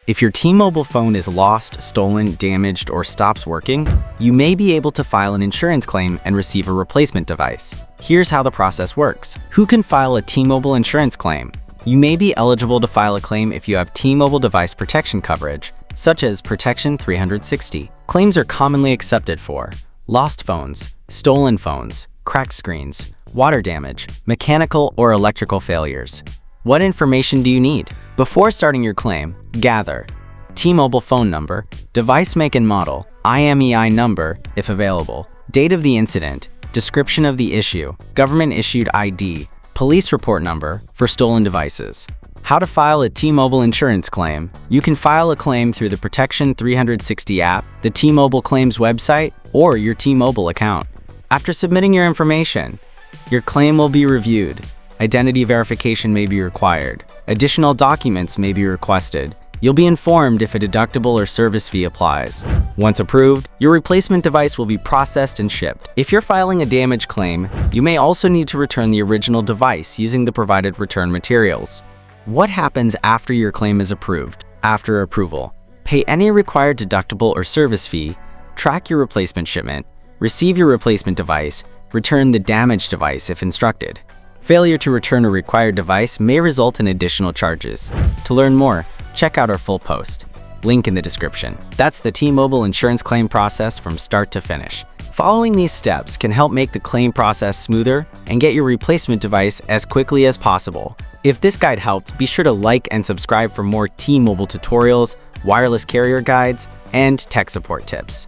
If your T-Mobile phone is lost, stolen, damaged, or stops working, you may be able to file an insurance claim and receive a replacement device. Here's how the process works. Who can file a T-Mobile insurance claim? You may be eligible to file a claim if you have T-Mobile device protection coverage, such as Protection 360. Claims are commonly accepted for lost phones, stolen phones, cracked screens, water damage, mechanical or electrical failures. What information do you need? Before starting your claim, gather T-Mobile phone number, device make and model, IMEI number, if available, date of the incident, description of the issue, government-issued ID, police report number for stolen devices. How to file a T-Mobile insurance claim. You can file a claim through the Protection 360 app, the T-Mobile Claims website, or your T-Mobile account. After submitting your information, your claim will be reviewed. Identity verification may be required. Additional documents may be requested. You'll be informed if a deductible or service fee applies. Once approved, your replacement device will be processed and shipped. If you're filing a damage claim, you may also need to return the original device using the provided return materials. What happens after your claim is approved? After approval, pay any required deductible or service fee, track your replacement shipment, receive your replacement device, return the damaged device if instructed. Failure to return a required device may result in additional charges. To learn more, check out our full post. Link in the description. That's the T-Mobile insurance claim process from start to finish. Following these steps can help make the claim process smoother and get your replacement device as quickly as possible. If this guide helped, be sure to like and subscribe for more T-Mobile tutorials, wireless carrier guides, and tech support tips.